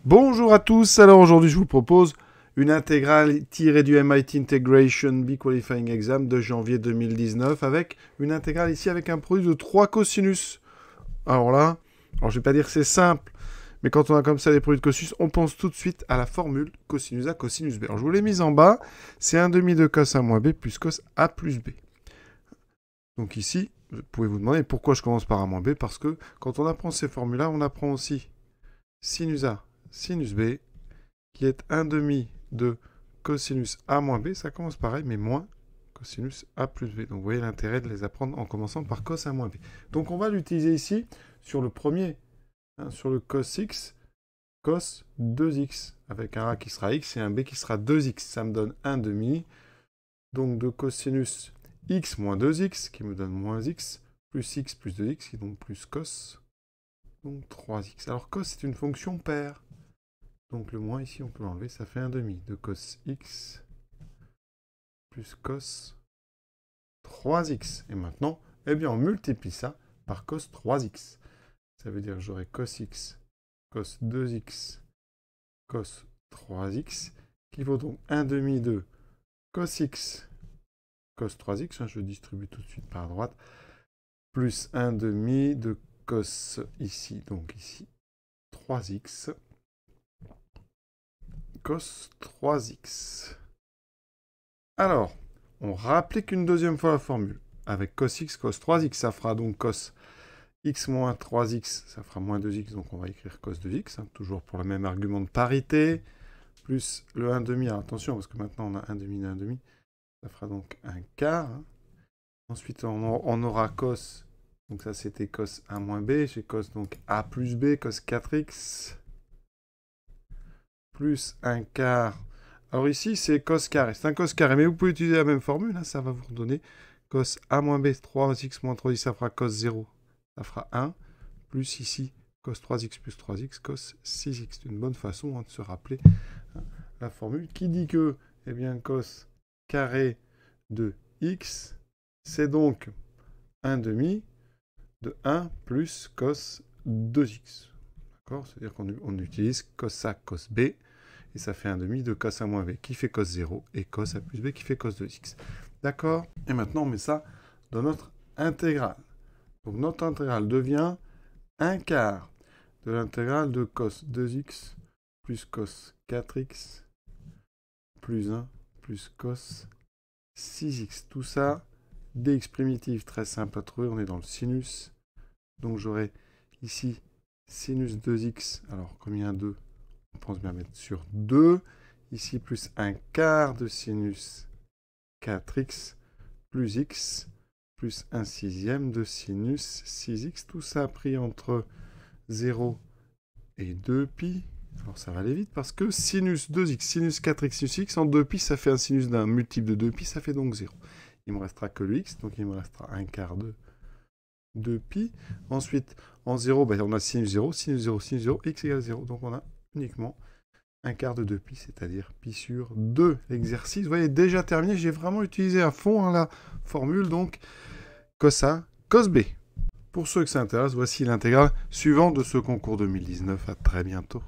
Bonjour à tous, alors aujourd'hui je vous propose une intégrale tirée du MIT Integration Bee Qualifying Exam de janvier 2019 avec une intégrale ici avec un produit de 3 cosinus. Alors là, je vais pas dire que c'est simple, mais quand on a comme ça des produits de cosinus, on pense tout de suite à la formule cosinus A cosinus B. Alors je vous l'ai mise en bas, c'est 1 demi de cos A moins B plus cos A plus B. Donc ici, vous pouvez vous demander pourquoi je commence par A moins B, parce que quand on apprend ces formules-là, on apprend aussi sinus A, sinus B, qui est 1 demi de cosinus A moins B, ça commence pareil, mais moins cosinus A plus B. Donc vous voyez l'intérêt de les apprendre en commençant par cos A moins B. Donc on va l'utiliser ici sur le premier, sur le cos X, cos 2X, avec un A qui sera X et un B qui sera 2X. Ça me donne 1 demi, donc de cosinus X moins 2X, qui me donne moins X, plus X plus 2X, qui est donc plus cos, donc 3X. Alors cos, c'est une fonction paire. Donc le moins ici, on peut l'enlever, ça fait 1 demi de cos x plus cos 3x. Et maintenant, eh bien, on multiplie ça par cos 3x. Ça veut dire que j'aurai cos x, cos 2x, cos 3x, qui vaut donc 1 demi de cos x, cos 3x, je distribue tout de suite par droite, plus 1 demi de cos ici, donc ici, 3x, cos 3x. Alors, on réapplique une deuxième fois la formule. Avec cos x, cos 3x, ça fera donc cos x moins 3x, ça fera moins 2x, donc on va écrire cos 2x, toujours pour le même argument de parité, plus le 1 demi. Alors attention, parce que maintenant on a 1 demi de 1 demi, ça fera donc un quart. Ensuite, on aura cos, donc ça c'était cos a moins b, j'ai cos donc a plus b, cos 4x, plus un quart. Alors ici, c'est cos carré. C'est un cos carré, mais vous pouvez utiliser la même formule. Ça va vous redonner cos A moins B, 3x moins 3x, ça fera cos 0. Ça fera 1. Plus ici, cos 3x plus 3x, cos 6x. C'est une bonne façon de se rappeler la formule qui dit que, eh bien, cos carré de x, c'est donc 1 demi de 1 plus cos 2x. D'accord? C'est-à-dire qu'on utilise cos A, cos B. Et ça fait 1 demi de cos A moins B qui fait cos 0 et cos A plus B qui fait cos 2x. D'accord? Et maintenant, on met ça dans notre intégrale. Donc notre intégrale devient 1 quart de l'intégrale de cos 2x plus cos 4x plus 1 plus cos 6x. Tout ça, dx primitive, très simple à trouver. On est dans le sinus. Donc j'aurai ici sinus 2x. Alors, comme il y a un 2, on pense bien mettre sur 2. Ici, plus un quart de sinus 4x plus x plus 1 sixième de sinus 6x. Tout ça pris entre 0 et 2pi. Alors ça va aller vite parce que sinus 2x, sinus 4x, sinus x, en 2pi, ça fait un sinus d'un multiple de 2pi, ça fait donc 0. Il me restera que le x, donc il me restera un quart de 2pi. Ensuite, en 0, on a sinus 0, sinus 0, sinus 0, x égale 0. Donc on a uniquement un quart de 2pi, c'est-à-dire pi sur 2. L'exercice, vous voyez, déjà terminé. J'ai vraiment utilisé à fond la formule, donc cos A, cos B. Pour ceux que ça intéresse, voici l'intégrale suivante de ce concours 2019. À très bientôt.